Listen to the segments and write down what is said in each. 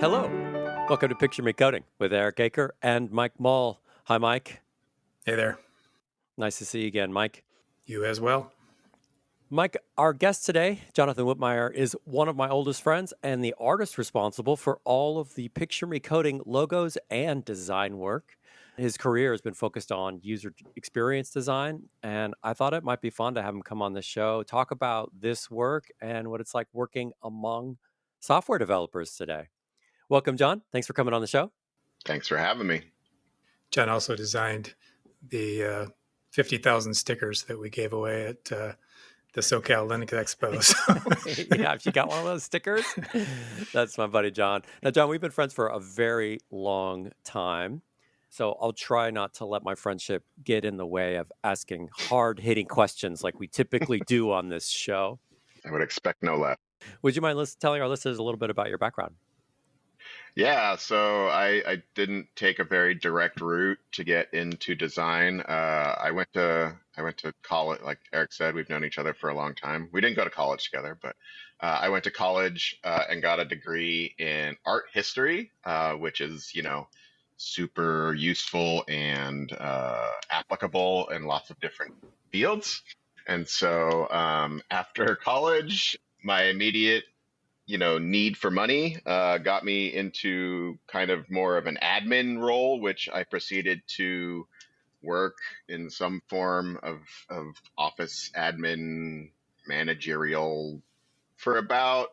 Hello. Welcome to Picture Me Coding with Eric Aker and Mike Mull. Hi, Mike. Hey there. Nice to see you again, Mike. You as well. Mike, our guest today, Jonathan Whitmire, is one of my oldest friends and the artist responsible for all of the Picture Me Coding logos and design work. His career has been focused on user experience design, and I thought it might be fun to have him come on the show, talk about this work and what it's like working among software developers today. Welcome, John. Thanks for coming on the show. Thanks for having me. John also designed the 50,000 stickers that we gave away at the SoCal Linux Expo. So. Yeah, if you got one of those stickers, that's my buddy John. Now, John, we've been friends for a very long time, so I'll try not to let my friendship get in the way of asking hard-hitting questions like we typically do on this show. I would expect no less. Would you mind telling our listeners a little bit about your background? Yeah, so I didn't take a very direct route to get into design. I went to college. Like Eric said, we've known each other for a long time. We didn't go to college together, but I went to college and got a degree in art history, which is, super useful and applicable in lots of different fields. And so after college, my immediate need for money got me into kind of more of an admin role, which I proceeded to work in some form of office admin managerial for about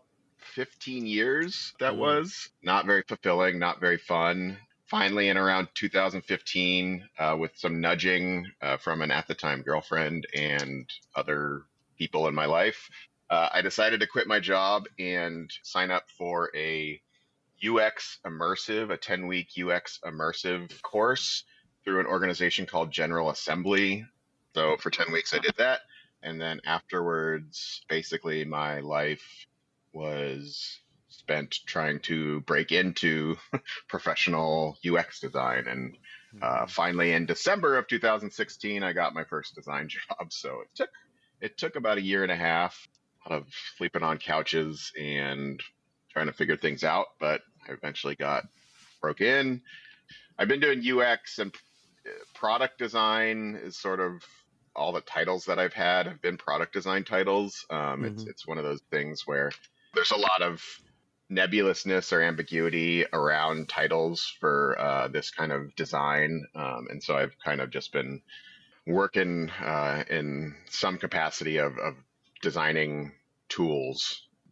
15 years. That was not very fulfilling, not very fun. Finally, in around 2015, with some nudging from an at the time girlfriend and other people in my life, I decided to quit my job and sign up for a 10-week UX immersive course through an organization called General Assembly. So for 10 weeks, I did that. And then afterwards, basically my life was spent trying to break into professional UX design. And finally, in December of 2016, I got my first design job. So it took about a year and a half of sleeping on couches and trying to figure things out, but I eventually broke in. I've been doing UX and product design is sort of all the titles that I've had have been product design titles. It's one of those things where there's a lot of nebulousness or ambiguity around titles for this kind of design. And so I've kind of just been working in some capacity of designing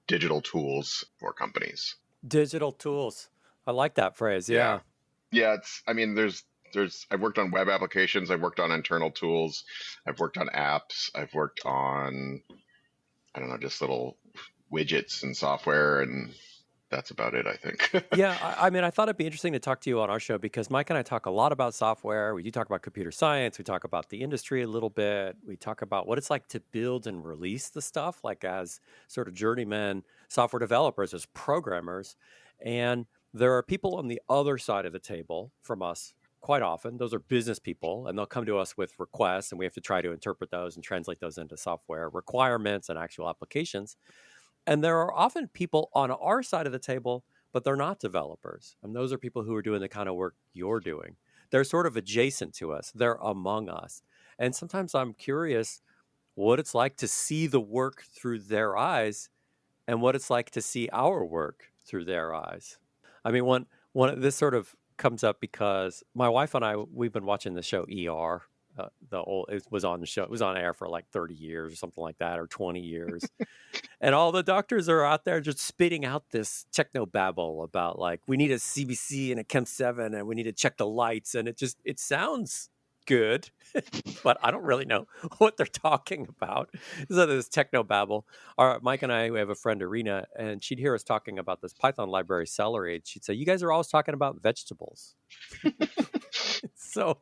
digital tools for companies. Digital tools. I like that phrase. Yeah. Yeah. I've worked on web applications. I've worked on internal tools. I've worked on apps. I've worked on, just little widgets and software, and that's about it, I think. Yeah, I thought it'd be interesting to talk to you on our show because Mike and I talk a lot about software. We do talk about computer science. We talk about the industry a little bit. We talk about what it's like to build and release the stuff, like as sort of journeyman software developers, as programmers. And there are people on the other side of the table from us quite often. Those are business people, and they'll come to us with requests, and we have to try to interpret those and translate those into software requirements and actual applications. And there are often people on our side of the table, but they're not developers. And those are people who are doing the kind of work you're doing. They're sort of adjacent to us. They're among us. And sometimes I'm curious what it's like to see the work through their eyes and what it's like to see our work through their eyes. I mean, this sort of comes up because my wife and I, we've been watching the show ER. It was on the show. It was on air for like 30 years or something like that, or 20 years. And all the doctors are out there just spitting out this techno babble about like, we need a CBC and a Chem 7 and we need to check the lights. And it sounds good, but I don't really know what they're talking about. So this techno babble. Mike and I, we have a friend, Irina, and she'd hear us talking about this Python library celery. And she'd say, you guys are always talking about vegetables. So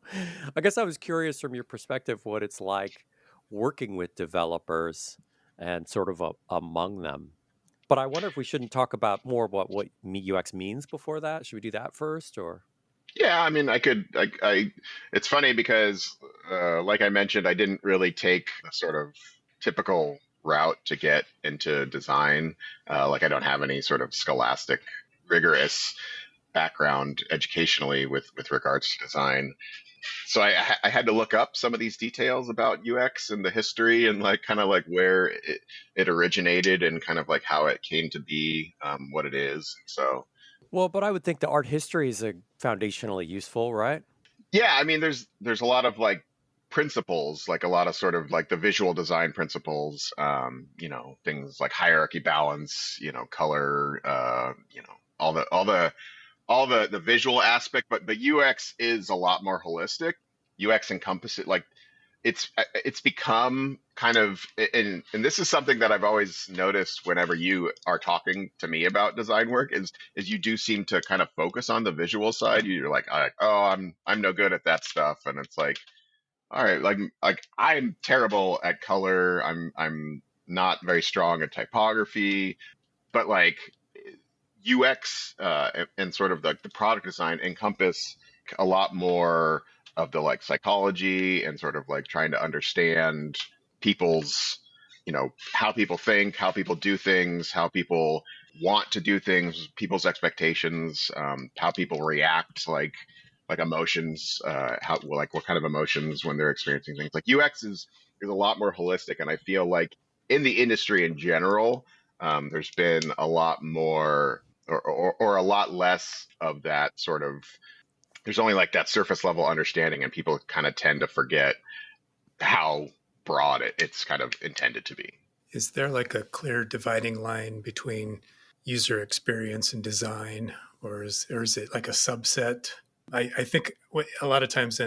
I guess I was curious from your perspective what it's like working with developers and sort of among them. But I wonder if we shouldn't talk about more about what UX means before that. Should we do that first, or? Yeah, I mean, it's funny because, like I mentioned, I didn't really take a sort of typical route to get into design. Like I don't have any sort of scholastic rigorous background educationally with regards to design. So I had to look up some of these details about UX and the history and like kind of like where it originated and kind of like how it came to be what it is. So Well, but I would think the art history is foundationally useful, right? yeah, I mean, there's a lot of like principles, like a lot of sort of like the visual design principles, things like hierarchy, balance, color, all the visual aspect, but the UX is a lot more holistic. UX encompasses like it's become kind of, and this is something that I've always noticed whenever you are talking to me about design work is you do seem to kind of focus on the visual side. You're like, oh, I'm no good at that stuff, and it's like, all right, like I'm terrible at color. I'm not very strong at typography, but like UX and sort of the product design encompass a lot more of the like psychology and sort of like trying to understand people's, how people think, how people do things, how people want to do things, people's expectations, how people react, like emotions, how like what kind of emotions when they're experiencing things. Like UX is a lot more holistic, and I feel like in the industry in general, there's been a lot more or a lot less of that sort of, there's only like that surface level understanding, and people kind of tend to forget how broad it's kind of intended to be. Is there like a clear dividing line between user experience and design, or is it like a subset? I think a lot of times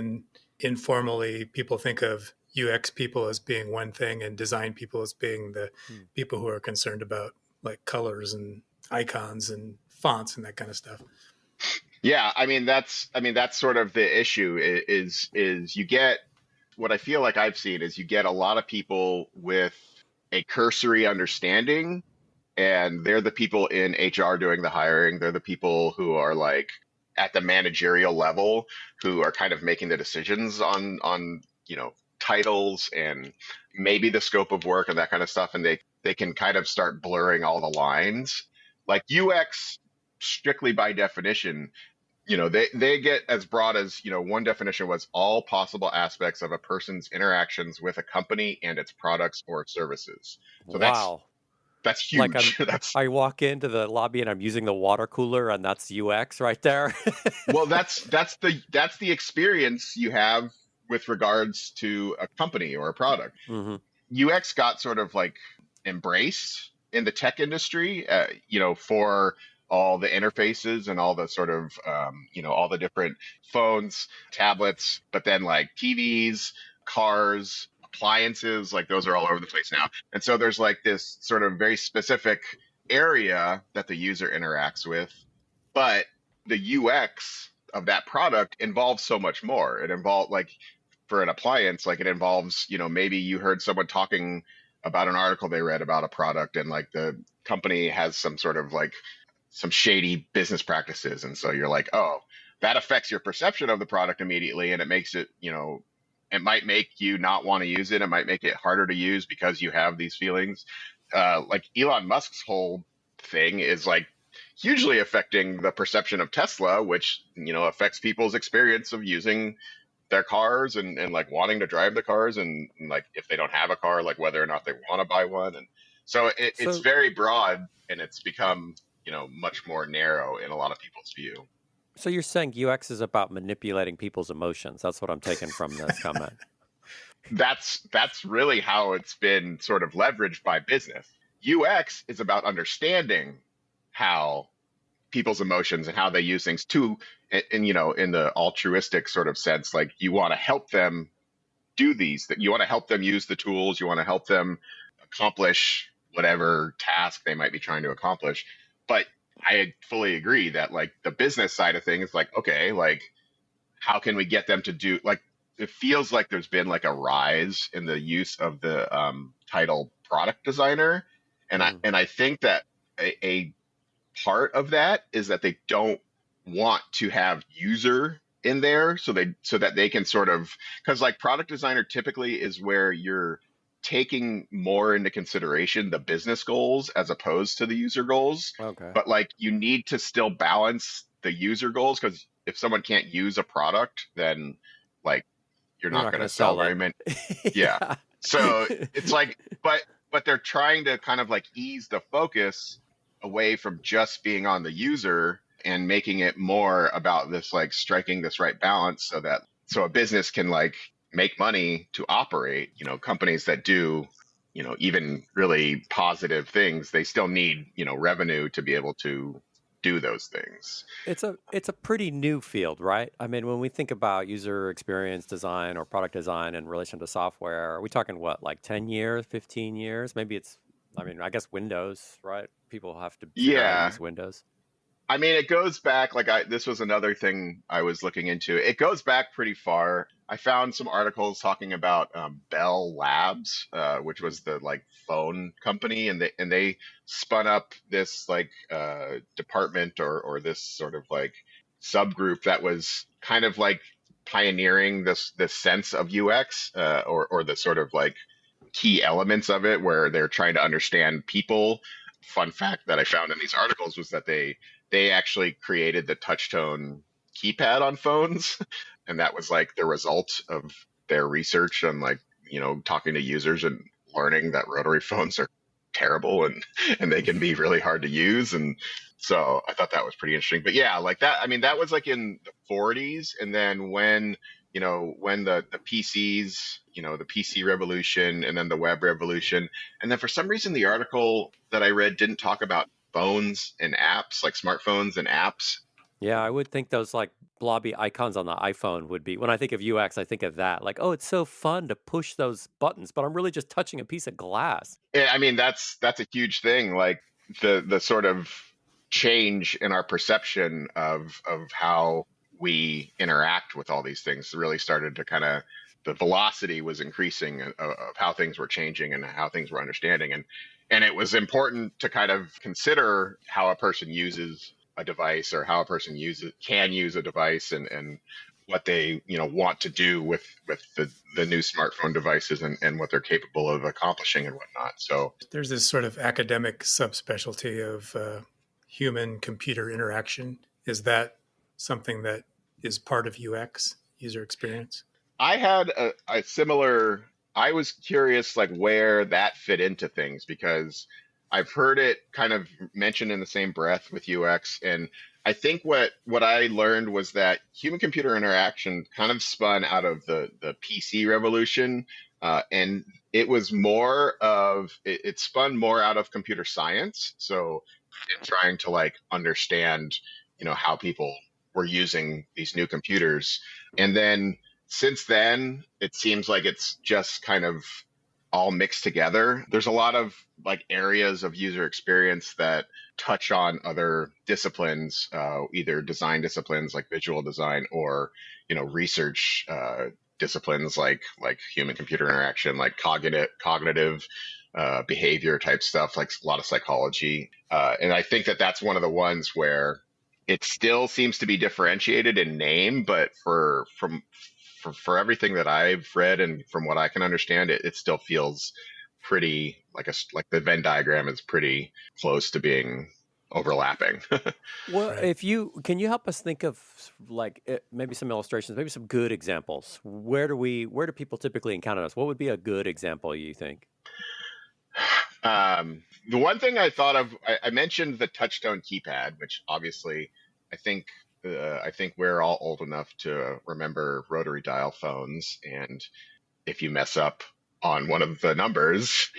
informally people think of UX people as being one thing and design people as being the Hmm. people who are concerned about like colors and icons and fonts and that kind of stuff. Yeah, I mean that's sort of the issue is you get, what I feel like I've seen is you get a lot of people with a cursory understanding, and they're the people in HR doing the hiring. They're the people who are like at the managerial level who are kind of making the decisions on titles and maybe the scope of work and that kind of stuff, and they can kind of start blurring all the lines. Like UX, strictly by definition, they get as broad as, one definition was all possible aspects of a person's interactions with a company and its products or services. So Wow. that's Like huge. That's I walk into the lobby and I'm using the water cooler, and that's UX right there. well, that's the experience you have with regards to a company or a product. Hmm. UX got sort of like embraced in the tech industry, for all the interfaces and all the sort of, all the different phones, tablets, but then like TVs, cars, appliances, like those are all over the place now. And so there's like this sort of very specific area that the user interacts with, but the UX of that product involves so much more. It involves like, for an appliance, like it involves, maybe you heard someone talking about an article they read about a product, and like the company has some sort of like some shady business practices. And so you're like, oh, that affects your perception of the product immediately. And it makes it, it might make you not want to use it. It might make it harder to use because you have these feelings. Like Elon Musk's whole thing is like hugely affecting the perception of Tesla, which, affects people's experience of using their cars and like wanting to drive the cars, and like if they don't have a car, like whether or not they want to buy one. And so it's So, very broad, and it's become, much more narrow in a lot of people's view. so you're saying UX is about manipulating people's emotions? That's what I'm taking from this comment. That's really how it's been sort of leveraged by business. UX is about understanding how people's emotions and how they use things to, and in the altruistic sort of sense, like you want to help them do these, that you want to help them use the tools, you want to help them accomplish whatever task they might be trying to accomplish. But I fully agree that like the business side of things, like, okay, like how can we get them to do, like it feels like there's been like a rise in the use of the title product designer. And I Mm. and I think that a part of that is that they don't want to have user in there, so that they can sort of, because like product designer typically is where you're taking more into consideration the business goals as opposed to the user goals. Okay. But like you need to still balance the user goals, because if someone can't use a product, then like you're You're not not going going to to sell sell very it. many. Yeah. Yeah. So it's like, but they're trying to kind of like ease the focus away from just being on the user and making it more about this, like striking this right balance so that so a business can like make money to operate. Companies that do, even really positive things, they still need, revenue to be able to do those things. It's a pretty new field, right? I mean, when we think about user experience design or product design in relation to software, are we talking what, like 10 years, 15 years? Maybe I mean, I guess Windows, right? People have to figure out how to Yeah. use Windows. I mean, it goes back, like this was another thing I was looking into. It goes back pretty far. I found some articles talking about Bell Labs, which was the like phone company, and they spun up this like department or this sort of like subgroup that was kind of like pioneering this sense of UX, or the sort of like key elements of it, where they're trying to understand people. Fun fact that I found in these articles was that they actually created the touchtone keypad on phones, and that was like the result of their research on like talking to users and learning that rotary phones are terrible and they can be really hard to use. And so I thought that was pretty interesting. But yeah, like that, I mean, that was like in the 40s. And then when the PCs, the PC revolution, and then the web revolution. And then for some reason, the article that I read didn't talk about phones and apps, like smartphones and apps. Yeah, I would think those like blobby icons on the iPhone would be, when I think of UX, I think of that. Like, oh, it's so fun to push those buttons, but I'm really just touching a piece of glass. I mean, that's a huge thing. Like the sort of change in our perception of how we interact with all these things really started to kind of, the velocity was increasing of how things were changing and how things were understanding, and it was important to kind of consider how a person uses a device, or how a person can use a device, and what they want to do with the new smartphone devices, and what they're capable of accomplishing and whatnot. So There's this sort of academic subspecialty of human computer interaction. Is that something that is part of UX, user experience? I had a similar. I was curious, like where that fit into things, because I've heard it kind of mentioned in the same breath with UX, and I think what I learned was that human computer interaction kind of spun out of the PC revolution, and it was more of it spun more out of computer science. So in trying to like understand, how people were using these new computers, and then since then, it seems like it's just kind of all mixed together. There's a lot of like areas of user experience that touch on other disciplines, either design disciplines like visual design, or research disciplines like human computer interaction, like cognitive behavior type stuff, like a lot of psychology. And I think that that's one of the ones where it still seems to be differentiated in name, but for everything that I've read and from what I can understand, it still feels pretty like the Venn diagram is pretty close to being overlapping. Well, Right. can you help us think of like maybe some illustrations, maybe some good examples? Where do people typically encounter us? What would be a good example, you think? The one thing I thought of, I mentioned the touchtone keypad, which obviously I think I think we're all old enough to remember rotary dial phones, and if you mess up on one of the numbers,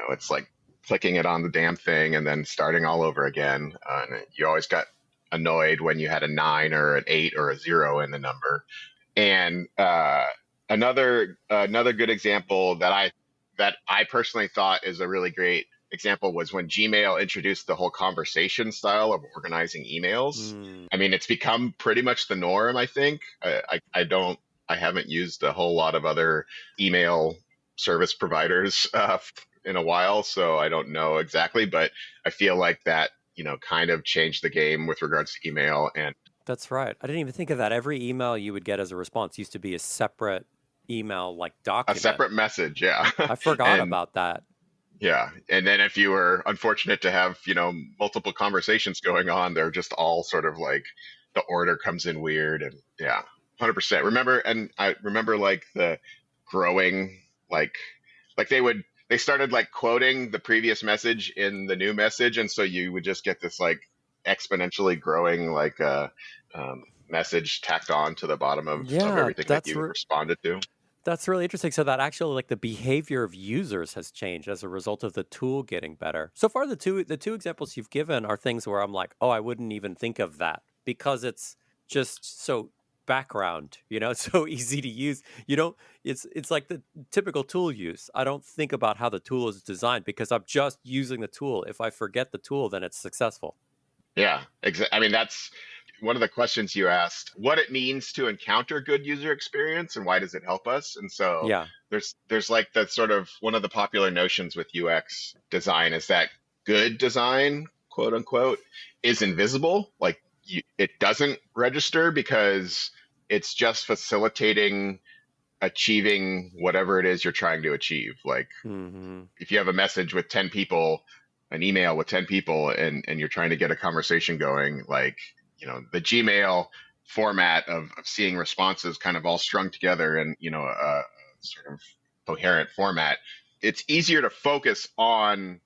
it's like clicking it on the damn thing and then starting all over again. And you always got annoyed when you had a 9 or an 8 or a 0 in the number. And another good example that I personally thought is a really great example was when Gmail introduced the whole conversation style of organizing emails. Mm. I mean, it's become pretty much the norm, I think. I haven't used a whole lot of other email service providers in a while, so I don't know exactly, but I feel like that, kind of changed the game with regards to email. And That's right. I didn't even think of that. Every email you would get as a response used to be a separate email like A document. separate message, yeah. I forgot And about that. yeah, and then if you were unfortunate to have, multiple conversations going on, they're just all sort of like the order comes in weird, and yeah, 100%. Remember, and I remember like the growing, like they started like quoting the previous message in the new message, and so you would just get this like exponentially growing like message tacked on to the bottom of Yeah, everything that you responded to. that's really interesting. So that actually like the behavior of users has changed as a result of the tool getting better. So far the two examples you've given are things where I'm like, "Oh, I wouldn't even think of that because it's just so background, it's so easy to use. You don't it's like the typical tool use. I don't think about how the tool is designed because I'm just using the tool. If I forget the tool, then it's successful." Yeah, I mean, that's one of the questions you asked, what it means to encounter good user experience and why does it help us? And so Yeah. there's like the sort of one of the popular notions with UX design is that good design, quote unquote, is invisible. Like it doesn't register because it's just facilitating achieving whatever it is you're trying to achieve. Like Mhm. if you have a message with 10 people, an email with 10 people, and you're trying to get a conversation going, like, the Gmail format of seeing responses kind of all strung together in, a sort of coherent format, it's easier to focus on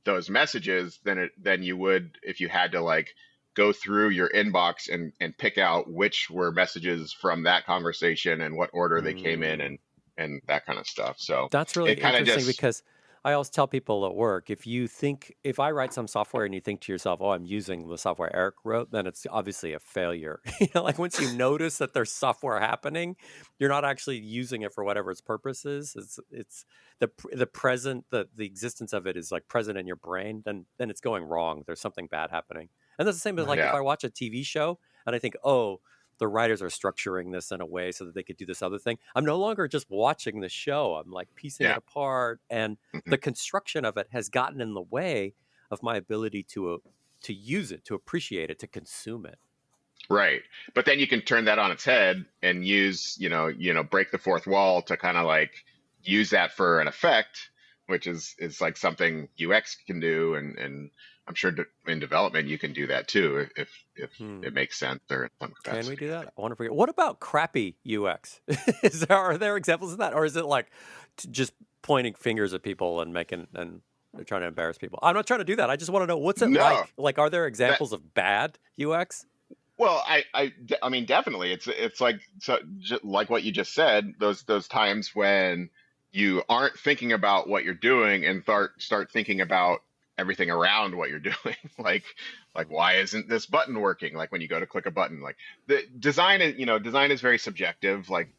those messages than you would if you had to like go through your inbox and pick out which were messages from that conversation and what order they came in Mm. and that kind of stuff. So That's really it kind of interesting just because I always tell people at work, if I write some software and you think to yourself, "Oh, I'm using the software Eric wrote," then it's obviously a failure. Like once you notice that there's software happening, you're not actually using it for whatever its purpose is. It's the present, the existence of it is like present in your brain. Then it's going wrong. There's something bad happening. And that's the same as like Right. if yeah. I watch a TV show and I think, "Oh, the writers are structuring this in a way so that they could do this other thing." I'm no longer just watching the show. I'm like piecing it Yeah. apart, and Mhm. the construction of it has gotten in the way of my ability to use it, to appreciate it, to consume it. Right. But then you can turn that on its head and use, break the fourth wall to kind of like use that for an effect, which is like something UX can do, and I'm sure in development you can do that too if Hmm. it makes sense or in some Can we capacity. do that? I want to forget. What about crappy UX? Are there examples of that, or is it like just pointing fingers at people and making and trying to embarrass people? I'm not trying to do that. I just want to know what's it No, like. Like, are there that examples of bad UX? well, I mean, definitely, it's like like what you just said. Those times when you aren't thinking about what you're doing and start thinking about everything around what you're doing. Like why isn't this button working? Like when you go to click a button, like the design is very subjective, like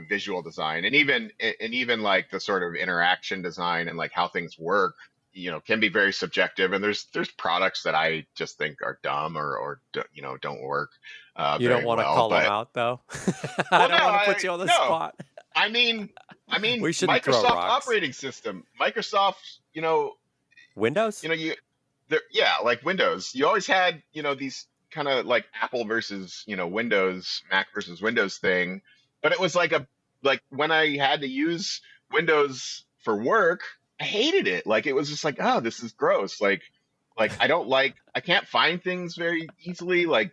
visual design, and even like the sort of interaction design and like how things work, can be very subjective. And there's products that I just think are dumb or don't work You don't very want to well. call them But out, though. I well, don't want to put you on the no, spot. I mean, We shouldn't throw Microsoft rocks. operating system, Microsoft, Windows? you there, yeah, like Windows. You always had, these kind of like Apple versus, Windows, Mac versus Windows thing. But it was like when I had to use Windows for work, I hated it. Like it was just like, oh, this is gross. Like I can't find things very easily. Like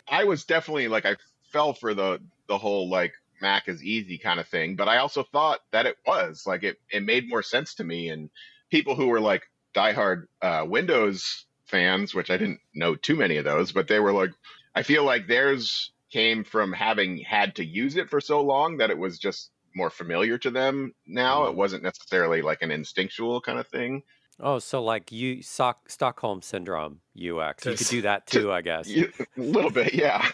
I was definitely like I fell for the whole like Mac is easy kind of thing, but I also thought that it was like it made more sense to me. And people who were like diehard Windows fans, which I didn't know too many of those, but they were like, I feel like theirs came from having had to use it for so long that it was just more familiar to them now. It Mm. wasn't necessarily like an instinctual kind of thing. Oh, so like Stockholm syndrome UX. You could This do that too, I guess. A little bit, yeah.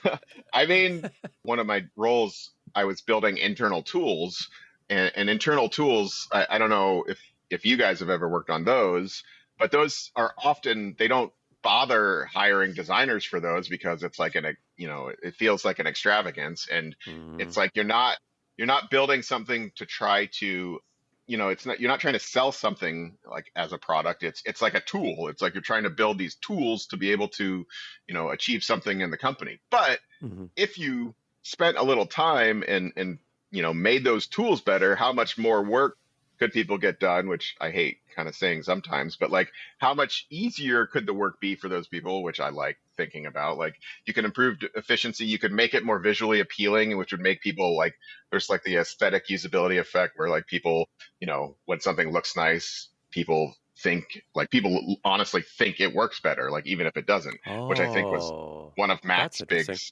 I mean, one of my roles, I was building internal tools, and internal tools. I don't know if you guys have ever worked on those, but those are often they don't bother hiring designers for those because it's like it feels like an extravagance, and Mm. it's like you're not building something to try to it's not you're not trying to sell something like as a product. It's like a tool. It's like you're trying to build these tools to be able to achieve something in the company. But Hmm. if you spent a little time and made those tools better, how much more work could people get done, which I hate kind of saying sometimes, but like how much easier could the work be for those people, which I like thinking about. Like you can improve efficiency, you could make it more visually appealing, which would make people like, there's like the aesthetic usability effect where like people, when something looks nice, people honestly think it works better, like even if it doesn't, which I think was Oh, one of that's Matt's interesting.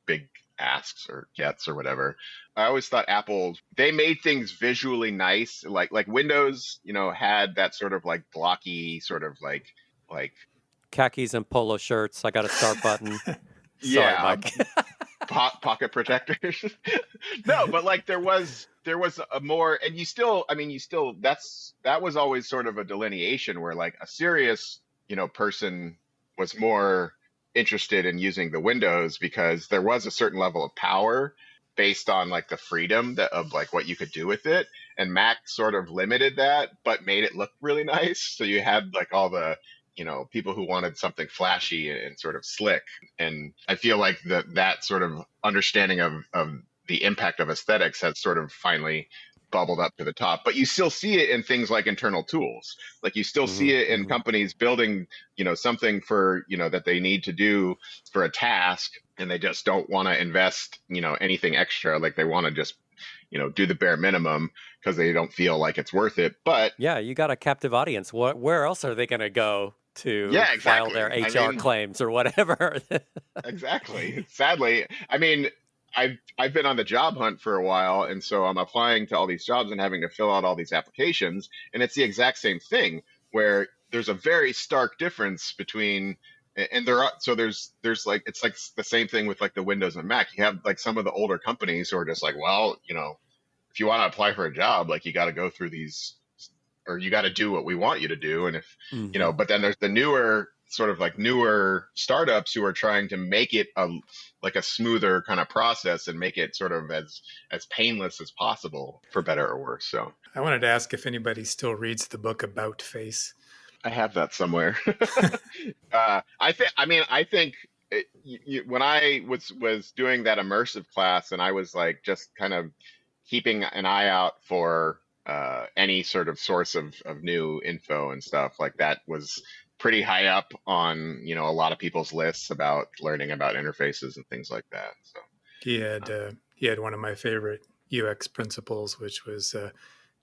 big asks or gets or whatever. I always thought Apple, they made things visually nice. Like Windows, had that sort of like blocky sort of like Khakis and polo shirts. I got a start button. Sorry, yeah, Mike. pocket protectors. No, but like there was a more, and that was always sort of a delineation where like a serious, person was more interested in using the Windows because there was a certain level of power based on like the freedom of like what you could do with it. And Mac sort of limited that, but made it look really nice. So you had like all the, people who wanted something flashy and sort of slick. And I feel like that sort of understanding of the impact of aesthetics has sort of finally bubbled up to the top. But you still see it in things like internal tools. Like you still see it in companies building, something for, that they need to do for a task, and they just don't want to invest, anything extra. Like they want to just, do the bare minimum because they don't feel like it's worth it. But Yeah, you got a captive audience. Where else are they going to go to yeah, file exactly. their I HR mean, claims or whatever? exactly. Sadly, I mean, I've been on the job hunt for a while, and so I'm applying to all these jobs and having to fill out all these applications, and it's the exact same thing where there's a very stark difference between, and there's like, it's like the same thing with like the Windows and Mac. You have like some of the older companies who are just like, well, if you want to apply for a job, like you got to go through these, or you got to do what we want you to do. And if, Hmm. but then there's the newer startups who are trying to make it like a smoother kind of process and make it sort of as painless as possible, for better or worse. So I wanted to ask if anybody still reads the book About Face. I have that somewhere. I think when I was doing that immersive class, and I was like just kind of keeping an eye out for any sort of source of new info and stuff, like that was pretty high up on a lot of people's lists about learning about interfaces and things like that. So He had one of my favorite UX principles, which was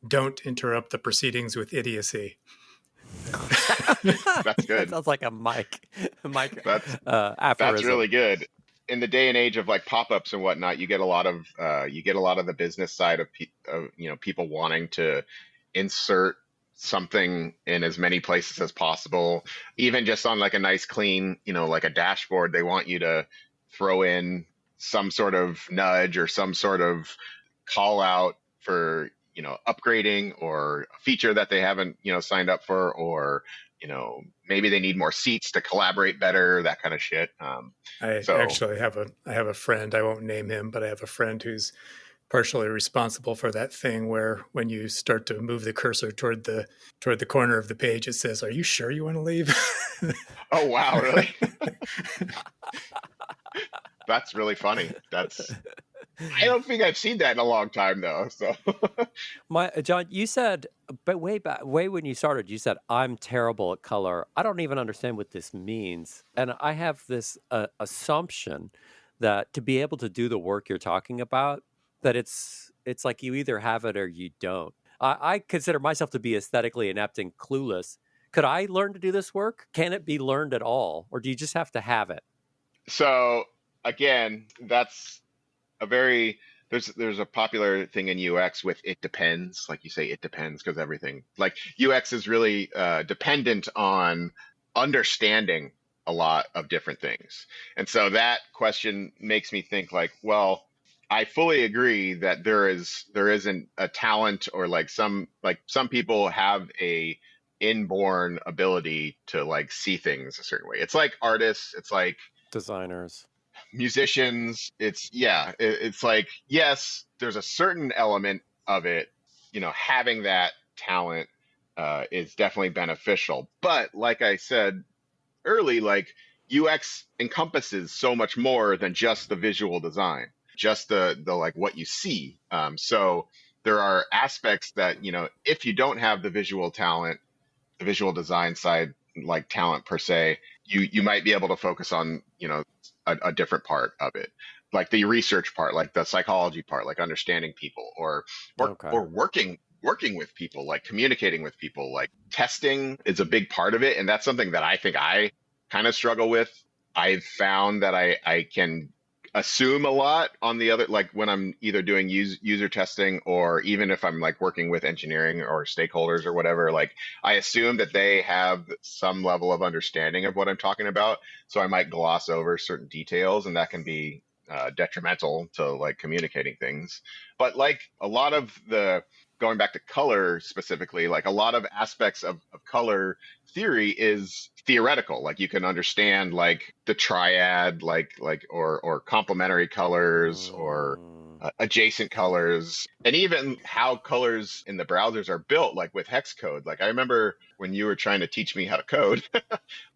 don't interrupt the proceedings with idiocy. that's That good. sounds like a Mike That's aphorism. really good. In the day and age of like pop-ups and whatnot, you get a lot of the business side of people wanting to insert something in as many places as possible. Even just on like a nice clean, like a dashboard, they want you to throw in some sort of nudge or some sort of call out for upgrading or a feature that they haven't signed up for, or maybe they need more seats to collaborate better, that kind of shit. I So actually have a friend. I won't name him, but I have a friend who's partially responsible for that thing where when you start to move the cursor toward the corner of the page, it says, "Are you sure you want to leave?" oh wow, really? That's really funny. I don't think I've seen that in a long time though. So John, you said, but way when you started, you said, I'm terrible at color. I don't even understand what this means. And I have this assumption that to be able to do the work you're talking about, that it's like you either have it or you don't. I consider myself to be aesthetically inept and clueless. Could I learn to do this work? Can it be learned at all? Or do you just have to have it? so again, that's a very there's a popular thing in UX with it depends. Like you say, it depends because everything like UX is really dependent on understanding a lot of different things. And so that question makes me think like, well, I fully agree that there isn't a talent or like some people have a inborn ability to like see things a certain way. It's like artists, it's like Designers. musicians. It's like, yes, there's a certain element of it, having that talent is definitely beneficial, but like I said early, like UX encompasses so much more than just the visual design. just the like what you see. So there are aspects that, if you don't have the visual talent, the visual design side, like talent per se, you might be able to focus on, a different part of it, like the research part, like the psychology part, like understanding people, Okay. or working with people, like communicating with people, like testing is a big part of it. And that's something that I think I kind of struggle with. I've found that I can assume a lot on the other, like when I'm either doing user testing, or even if I'm like working with engineering or stakeholders or whatever, like I assume that they have some level of understanding of what I'm talking about. So I might gloss over certain details, and that can be detrimental to like communicating things. But like a lot of going back to color specifically, like a lot of aspects of color theory is theoretical. Like you can understand like the triad, or complementary colors, or Mm. adjacent colors, and even how colors in the browsers are built, like with hex code. Like I remember when you were trying to teach me how to code,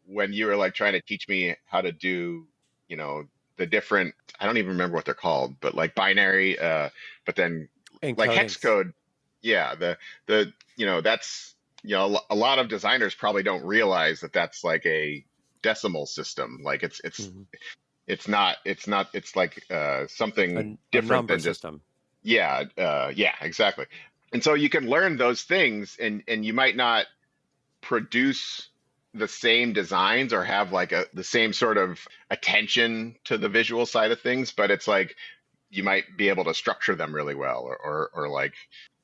when you were like trying to teach me how to do, you know, the different, I don't even remember what they're called, but like binary, but then like hex Encodings. code. Yeah. That's, a lot of designers probably don't realize that that's like a decimal system. Like Hmm. it's like something A different number than just, system. yeah, exactly. And so you can learn those things, and you might not produce the same designs or have like the same sort of attention to the visual side of things, but it's like you might be able to structure them really well, or like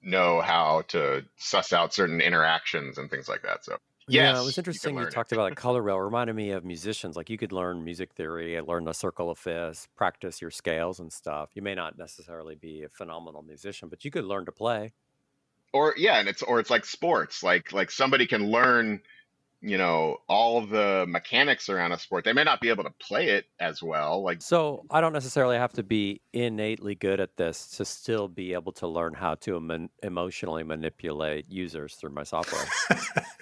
know how to suss out certain interactions and things like that. So Yeah, it was yes, you can interesting you learn talked it. about a color wheel. It reminded me of musicians. Like you could learn music theory, learn the circle of fifths, practice your scales and stuff. You may not necessarily be a phenomenal musician, but you could learn to play. Or yeah, and it's like sports. Like somebody can learn, all of the mechanics around a sport. They may not be able to play it as well. Like So I don't necessarily have to be innately good at this to still be able to learn how to emotionally manipulate users through my software.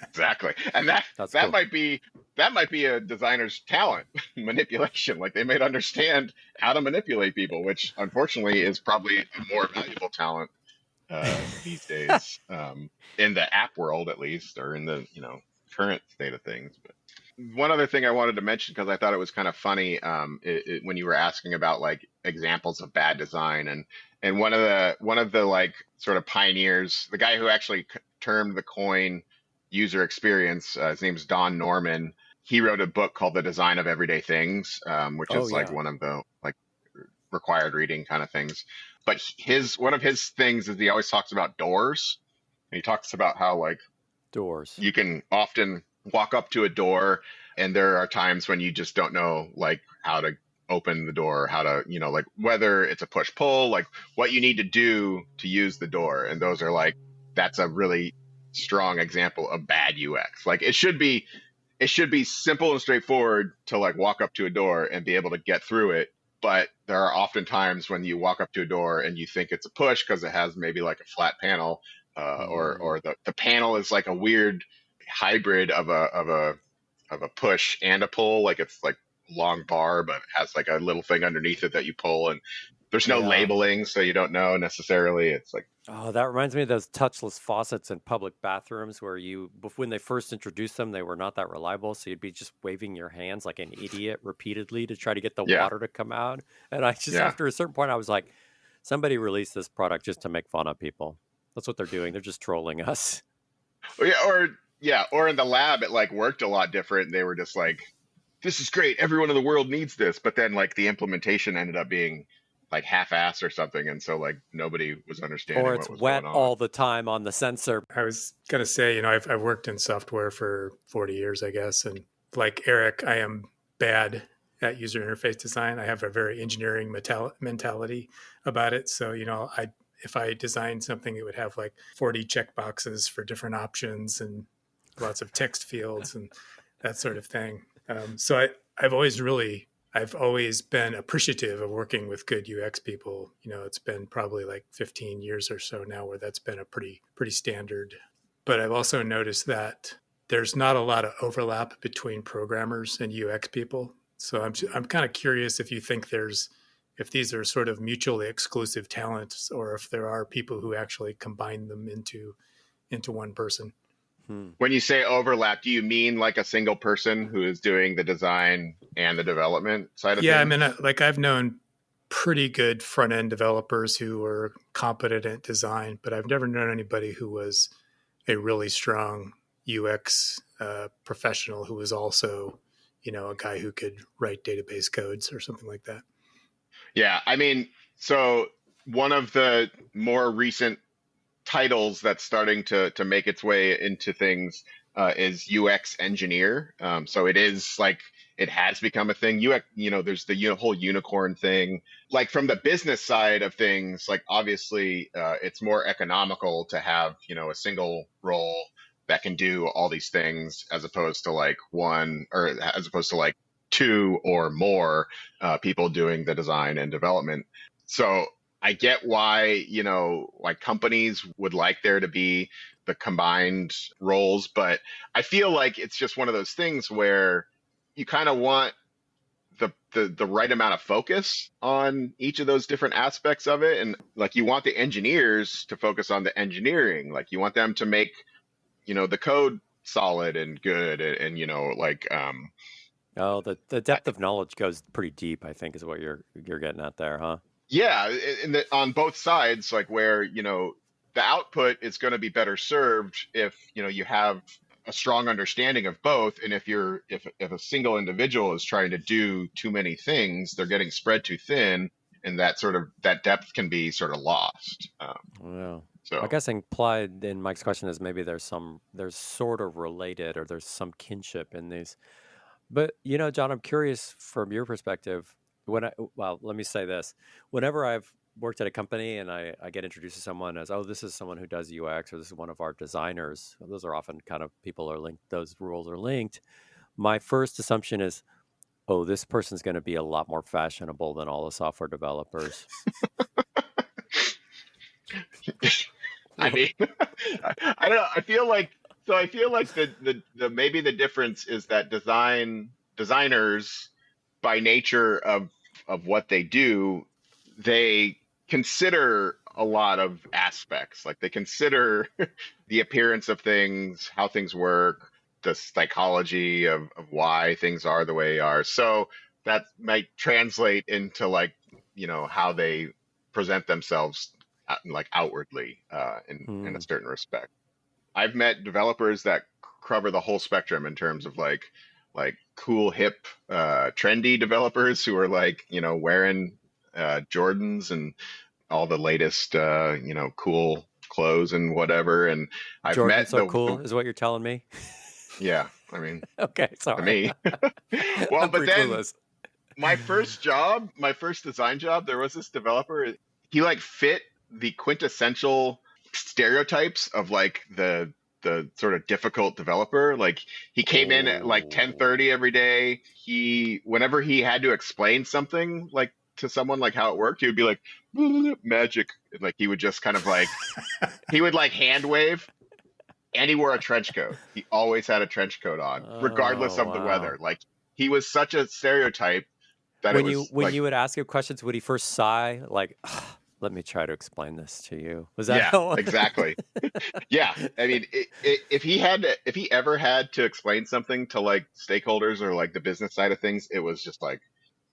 exactly. And that That's that cool. might be that might be a designer's talent, manipulation. Like they might understand how to manipulate people, which unfortunately is probably a more valuable talent these days, in the app world at least, or in the current state of things. But one other thing I wanted to mention, because I thought it was kind of funny, when you were asking about like examples of bad design, and one of the like sort of pioneers, the guy who actually termed the coin user experience, his name's Don Norman. He wrote a book called The Design of Everyday Things, which Oh is like yeah, one of the like required reading kind of things. But his one of his things is he always talks about doors, and he talks about how like doors. you can often walk up to a door, and there are times when you just don't know like how to open the door, how to, like whether it's a push pull, like what you need to do to use the door. And those are like, that's a really strong example of bad UX. Like it should be simple and straightforward to like walk up to a door and be able to get through it. But there are often times when you walk up to a door and you think it's a push because it has maybe like a flat panel, or Mm, the panel is like a weird hybrid of a push and a pull. Like it's like long bar, but it has like a little thing underneath it that you pull, and there's no yeah. labeling, so you don't know necessarily. It's like, Oh, that reminds me of those touchless faucets in public bathrooms where when they first introduced them, they were not that reliable. So you'd be just waving your hands like an idiot repeatedly to try to get the yeah, water to come out. And I just, yeah. after a certain point, I was like, somebody released this product just to make fun of people. That's what they're doing. They're just trolling us. Or in the lab, it like worked a lot different. They were just like, this is great. Everyone in the world needs this. But then like the implementation ended up being like half-ass or something. And so like nobody was Or understanding it's what was wet going on. all the time on the sensor. I was going to say, I've worked in software for 40 years, I guess. And like Eric, I am bad at user interface design. I have a very engineering mentality about it. So, if I designed something, it would have like 40 checkboxes for different options and lots of text fields and that sort of thing. I've I've always been appreciative of working with good UX people. It's been probably like 15 years or so now where that's been a pretty standard. But I've also noticed that there's not a lot of overlap between programmers and UX people. So I'm kind of curious if you think there's if these are sort of mutually exclusive talents, or if there are people who actually combine them into one person. When you say overlap, do you mean like a single person who is doing the design and the development side of Yeah, I things? mean, like I've known pretty good front end developers who were competent at design, but I've never known anybody who was a really strong UX professional who was also, a guy who could write database codes or something like that. Yeah, I mean, so one of the more recent titles that's starting to make its way into things is UX engineer. So it is like it has become a thing. UX, there's the whole unicorn thing. Like from the business side of things, like obviously it's more economical to have a single role that can do all these things as opposed to like one or as opposed to like two or more people doing the design and development. So I get why, like companies would like there to be the combined roles, but I feel like it's just one of those things where you kind of want the right amount of focus on each of those different aspects of it. And like you want the engineers to focus on the engineering, like you want them to make, the code solid and good Oh, the depth of knowledge goes pretty deep, I think, is what you're getting at there, huh? yeah, on both sides, like where the output is going to be better served if you have a strong understanding of both, and if a single individual is trying to do too many things, they're getting spread too thin, and that depth can be sort of lost. Yeah. So I guess implied in Mike's question is maybe there's sort of related or there's some kinship in these. But John, I'm curious from your perspective. Let me say this: whenever I've worked at a company and I get introduced to someone as, oh, this is someone who does UX or this is one of our designers. Those are often kind of people are linked. Those roles are linked. My first assumption is, oh, this person's going to be a lot more fashionable than all the software developers. I mean, I don't know. I feel like the maybe the difference is that designers by nature of what they do, they consider a lot of aspects. Like they consider the appearance of things, how things work, the psychology of why things are the way they are. So that might translate into like, how they present themselves like outwardly in a Hmm. certain respect. I've met developers that cover the whole spectrum in terms of like cool, hip, trendy developers who are like, wearing Jordans and all the latest, cool clothes and whatever. And I've met Jordan's so cool, is what you're telling me. yeah, I mean, Okay, to sorry. me. Well, I'm but pretty then clueless. my first design job, there was this developer. He like fit the quintessential stereotypes of like the sort of difficult developer. Like he came in at like Oh, 10:30 every day. Whenever he had to explain something like to someone like how it worked, he would be like magic. And, like he would just kind of like he would like hand wave, and he wore a trench coat. He always had a trench coat on, regardless oh, of the wow. weather. Like he was such a stereotype that it When you was when like, you would ask him questions, would he first sigh like, "Ah, let me try to explain this to you"? Was that yeah, how? exactly. Yeah, I mean, if he ever had to explain something to like stakeholders or like the business side of things, it was just like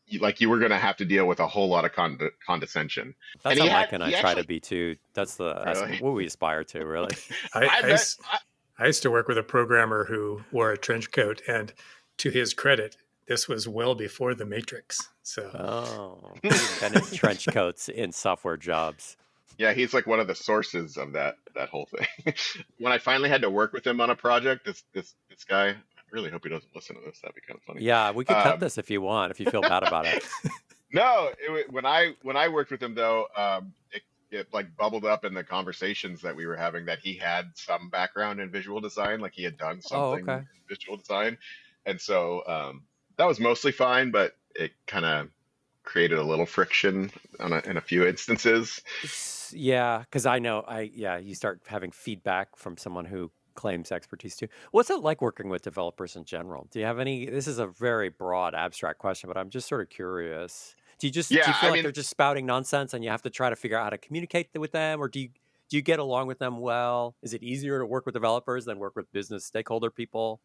you were going to have to deal with a whole lot of condescension. And That's how Mike and I he try to actually be too. That's really, what we aspire to, really. I, I I, met, s- I used to work with a programmer who wore a trench coat, and to his credit, this was well before the Matrix. So Oh, he invented trench coats in software jobs. yeah, he's like one of the sources of that whole thing. When I finally had to work with him on a project, this guy, I really hope he doesn't listen to this. That'd be kind of funny. Yeah, we could cut Um, this if you want, if you feel bad about it. No, when I worked with him though, it like bubbled up in the conversations that we were having that he had some background in visual design, like he had done Oh, something okay. in visual design, and so that was mostly fine, but it kind of created a little friction in a few instances. Yeah, because I know, you start having feedback from someone who claims expertise too. What's it like working with developers in general? Do you have any? This is a very broad, abstract question, but I'm just sort of curious. Do you Yeah, feel I like mean, they're just spouting nonsense and you have to try to figure out how to communicate with them, or do you get along with them well? Is it easier to work with developers than work with business stakeholder people?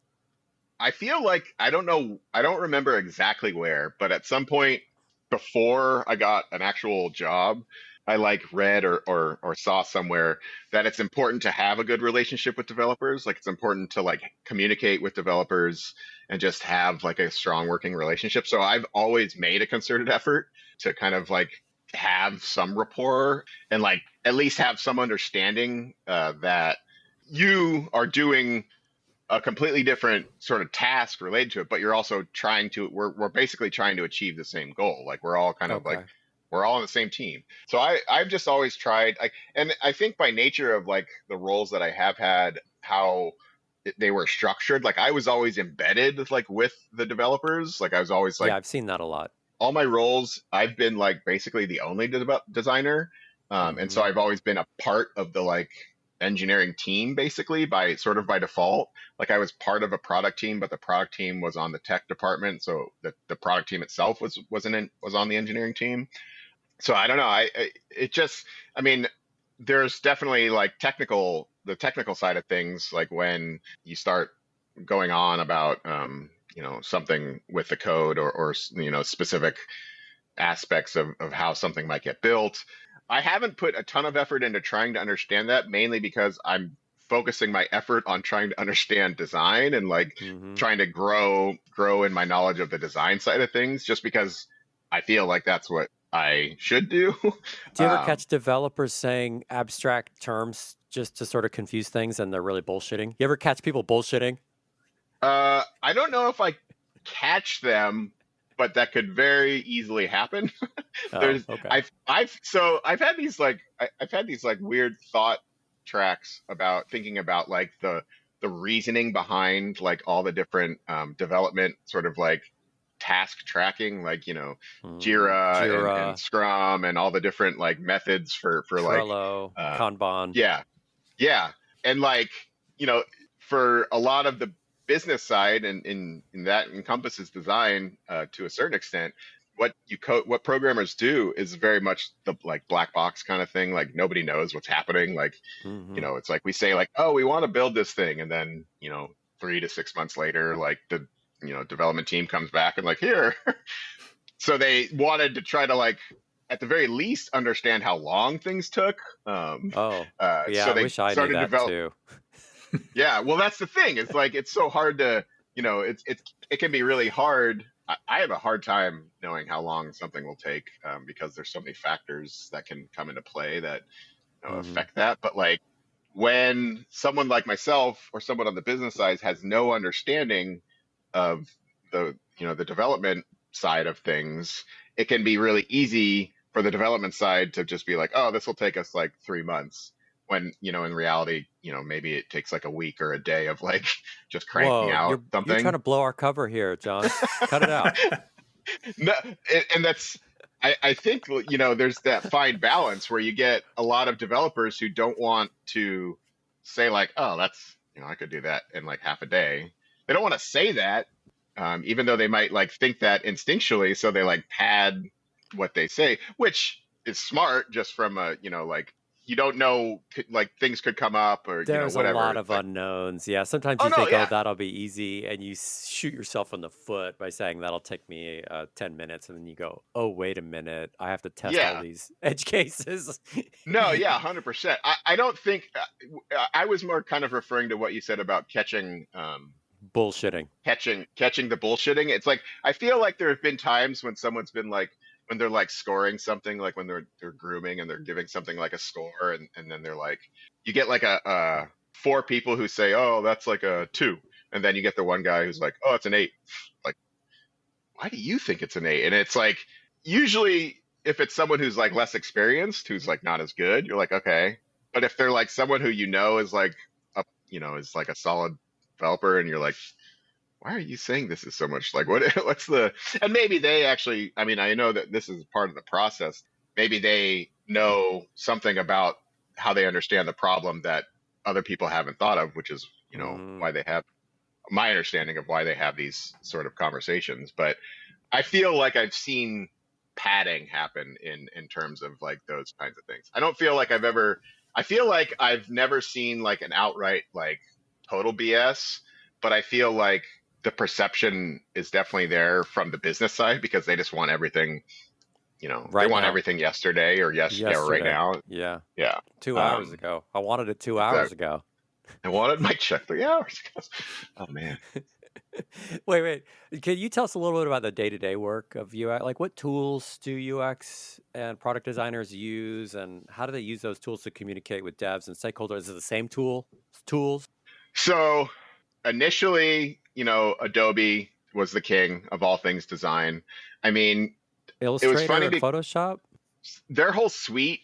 I feel like I don't know, I don't remember exactly where, but at some point before I got an actual job, I like read or saw somewhere that it's important to have a good relationship with developers. Like it's important to like communicate with developers and just have like a strong working relationship. So I've always made a concerted effort to kind of like have some rapport and like at least have some understanding that you are doing a completely different sort of task related to it, but you're also trying to, we're basically trying to achieve the same goal. Like we're all kind of like, Okay. we're all on the same team. So I've just always tried, and I think by nature of like the roles that I have had, how they were structured, like I was always embedded like with the developers. Like I was always Yeah, like, I've seen that a lot. all my roles, I've been like basically the only designer. And so Hmm. I've always been a part of the like engineering team basically by sort of by default. Like I was part of a product team, but the product team was on the tech department. So the product team itself was on the engineering team. So I don't know. It just, I mean, there's definitely like the technical side of things, like when you start going on about, something with the code or specific aspects of how something might get built. I haven't put a ton of effort into trying to understand that, mainly because I'm focusing my effort on trying to understand design and like Hmm. trying to grow in my knowledge of the design side of things, just because I feel like that's what I should do. Do you ever um, catch developers saying abstract terms just to sort of confuse things and they're really bullshitting? You ever catch people bullshitting? I don't know if I catch them, but that could very easily happen. Oh, There's okay. I've had these like I've had these like weird thought tracks about thinking about like the reasoning behind like all the different development sort of like task tracking, like Jira and Jira, Scrum and all the different like methods for like Trello, uh Kanban. yeah, yeah. And like, you know, for a lot of the business side, and that encompasses design to a certain extent, what programmers do is very much the like black box kind of thing. Like nobody knows what's happening. Like, Hmm. it's like we say like, oh, we want to build this thing, and then 3 to 6 months later, like the development team comes back and like, here. So they wanted to try to like at the very least understand how long things took. Um, Oh, yeah. so I they wish I knew started to that develop. too. Yeah, well, that's the thing. It's like it's so hard to, it can be really hard. I have a hard time knowing how long something will take because there's so many factors that can come into play that Hmm. affect that. But like when someone like myself or someone on the business side has no understanding of the development side of things, it can be really easy for the development side to just be like, oh, this will take us like 3 months. When in reality, maybe it takes like a week or a day of like just cranking Whoa, out you're trying something. to blow our cover here, John. Cut it out. No, and that's I think there's that fine balance where you get a lot of developers who don't want to say like, oh, that's I could do that in like half a day. They don't want to say that, even though they might like think that instinctually, so they like pad what they say, which is smart just from a like you don't know, like things could come up or There's a whatever. lot It's of like, unknowns. Yeah, sometimes oh you no, think, oh, yeah, that'll be easy, and you shoot yourself in the foot by saying that'll take me 10 minutes, and then you go, oh, wait a minute, I have to test all yeah. these edge cases. No, yeah, 100%. I don't think I was more kind of referring to what you said about Bullshitting. catching the bullshitting. It's like I feel like there have been times when someone's been like when they're like scoring something, like when they're grooming and they're giving something like a score, and then they're like you get like a four people who say, oh, that's like a 2, and then you get the one guy who's like, oh, it's an 8. Like, why do you think it's an 8? And it's like usually if it's someone who's like less experienced, who's like not as good, you're like, okay. But if they're like someone who is like is like a solid developer, and you're like, why are you saying this is so much like what what's the, and maybe they actually, I mean, I know that this is part of the process. Maybe they know something about how they understand the problem that other people haven't thought of, which is why they have my understanding of why they have these sort of conversations. But I feel like I've seen padding happen in terms of like those kinds of things. I feel like I've never seen like an outright like total BS, but I feel like the perception is definitely there from the business side because they just want everything, they Right want now. everything yesterday or or right Yesterday. now. Yeah. Yeah. 2 hours ago. I wanted it 2 hours Exactly. ago. I wanted my check 3 hours ago. Oh man. Wait. Can you tell us a little bit about the day-to-day work of UX? Like, what tools do UX and product designers use, and how do they use those tools to communicate with devs and stakeholders? Is it the same tools? So initially, Adobe was the king of all things design. I mean, it was Illustrator funny and because Photoshop? their whole suite,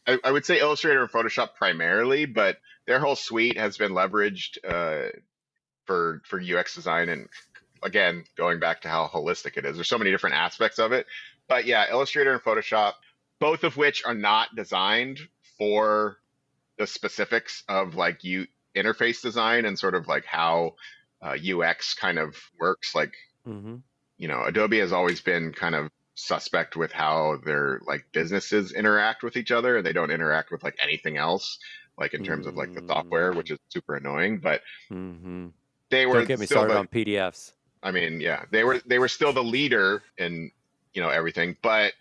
I would say Illustrator and Photoshop primarily, but their whole suite has been leveraged for UX design. And again, going back to how holistic it is, there's so many different aspects of it. But yeah, Illustrator and Photoshop, both of which are not designed for the specifics of like interface design and sort of like how UX kind of works. Like, Mm-hmm. Adobe has always been kind of suspect with how their like businesses interact with each other, and they don't interact with like anything else, like in terms of like the software, which is super annoying. But Mm-hmm. they Don't were get me still started on PDFs. I mean, yeah, they were still the leader in everything, but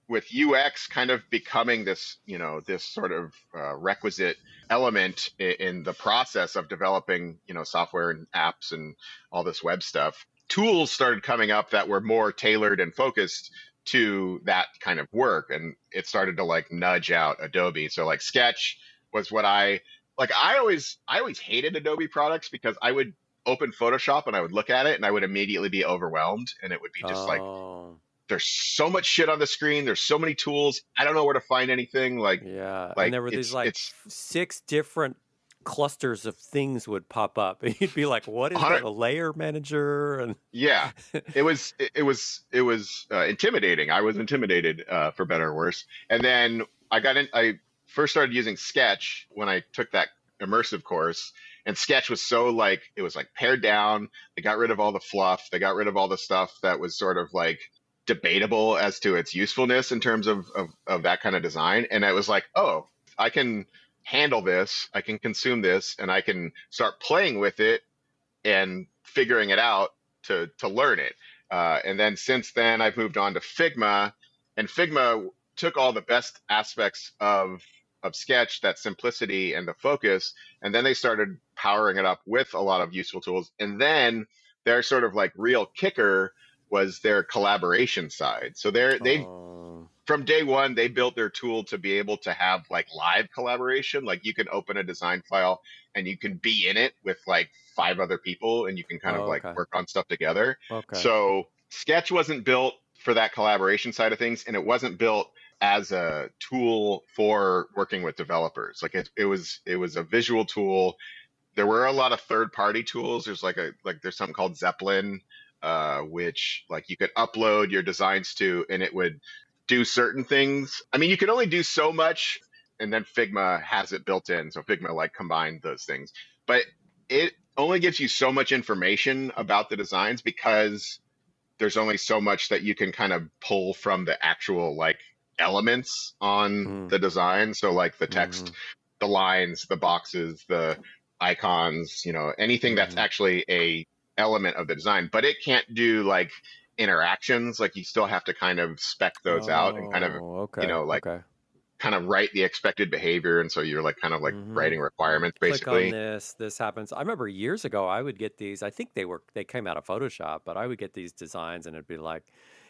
with UX kind of becoming this this sort of requisite element in the process of developing software and apps and all this web stuff, tools started coming up that were more tailored and focused to that kind of work, and it started to like nudge out Adobe. So like Sketch was what I always hated Adobe products because I would open Photoshop and I would look at it and I would immediately be overwhelmed, and it would be just like Oh, there's so much shit on the screen, there's so many tools, I don't know where to find anything. Like yeah. And like there were these like it's 6 different clusters of things would pop up, and you'd be like, "What is that? 100. A layer manager?" And Yeah, it was intimidating. I was intimidated, for better or worse. And then I first started using Sketch when I took that immersive course, and Sketch was so like it was like pared down. They got rid of all the fluff. They got rid of all the stuff that was sort of like debatable as to its usefulness in terms of that kind of design. And I was like, oh, I can handle this. I can consume this, and I can start playing with it and figuring it out to learn it. And then since then, I've moved on to Figma, and Figma took all the best aspects of Sketch, that simplicity and the focus, and then they started powering it up with a lot of useful tools. And then their sort of like real kicker was their collaboration side. So they oh, from day one, they built their tool to be able to have like live collaboration. Like you can open a design file and you can be in it with like 5 other people, and you can kind of like okay, work on stuff together. okay. So Sketch wasn't built for that collaboration side of things, and it wasn't built as a tool for working with developers. Like it was a visual tool. There were a lot of third party tools. There's something called Zeppelin, which like you could upload your designs to, and it would do certain things. I mean, you can only do so much, and then Figma has it built in. So Figma like combined those things, but it only gives you so much information about the designs because there's only so much that you can kind of pull from the actual like elements on Mm, the design. So like the mm-hmm, text, the lines, the boxes, the icons, anything that's mm-hmm. actually a element of the design, but it can't do like interactions. Like you still have to kind of spec those out and kind of, Oh, okay, like okay. kind of write the expected behavior. And so you're like kind of like Mm-hmm. writing requirements Click on basically. this happens. I remember years ago I would get these. I think they came out of Photoshop, but I would get these designs and it'd be like,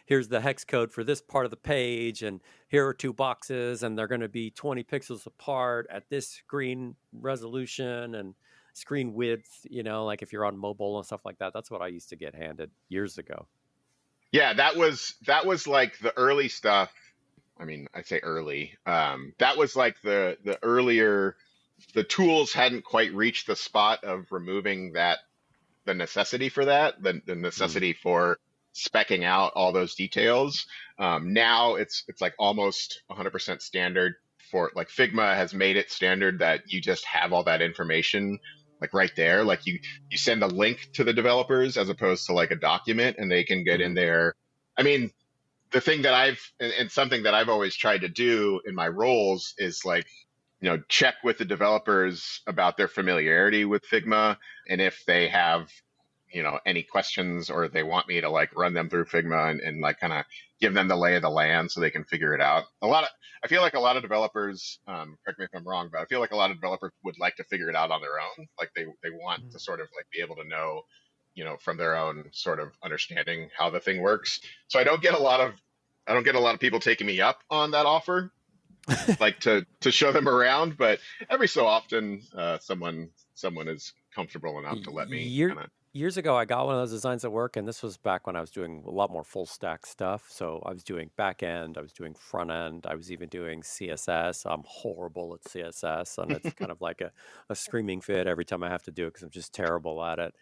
here's the hex code for this part of the page, and here are 2 boxes, and they're going to be 20 pixels apart at this screen resolution and screen width, like if you're on mobile and stuff like that. That's what I used to get handed years ago. Yeah, that was like the early stuff. I mean, I say early. That was like the earlier, the tools hadn't quite reached the spot of removing the necessity for that, the Mm. necessity for specking out all those details. Now it's like almost 100% standard for like Figma has made it standard that you just have all that information like right there. Like you send a link to the developers as opposed to like a document, and they can get in Mhm. there. I mean, the thing that and something that I've always tried to do in my roles is like, check with the developers about their familiarity with Figma, and if they have, any questions, or they want me to like run them through Figma, and like kind of give them the lay of the land so they can figure it out. I feel like a lot of developers, correct me if I'm wrong, but I feel like a lot of developers would like to figure it out on their own. Like they want to sort of like be able to know, from their own sort of understanding how the thing works. So I don't get a lot of people taking me up on that offer, like to show them around. But every so often, someone is comfortable enough to let me Year, kind of. Years ago, I got one of those designs at work, and this was back when I was doing a lot more full stack stuff. So I was doing back end, I was doing front end, I was even doing CSS. I'm horrible at CSS, and it's kind of like a screaming fit every time I have to do it because I'm just terrible at it.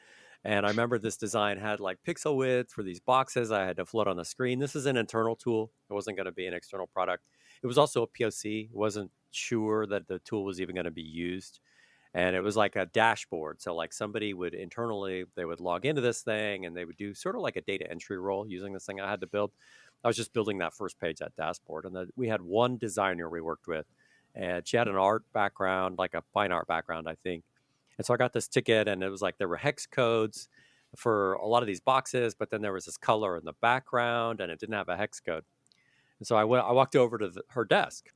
And I remember this design had like pixel width for these boxes I had to float on the screen. This is an internal tool. It wasn't going to be an external product. It was also a POC. It wasn't sure that the tool was even going to be used, and it was like a dashboard. So like somebody would internally, they would log into this thing and they would do sort of like a data entry role using this thing I had to build. I was just building that first page, that dashboard. And then we had one designer we worked with, and she had an art background, like a fine art background, I think. And so I got this ticket, and it was like there were hex codes for a lot of these boxes, but then there was this color in the background and it didn't have a hex code. And so I walked over to her desk,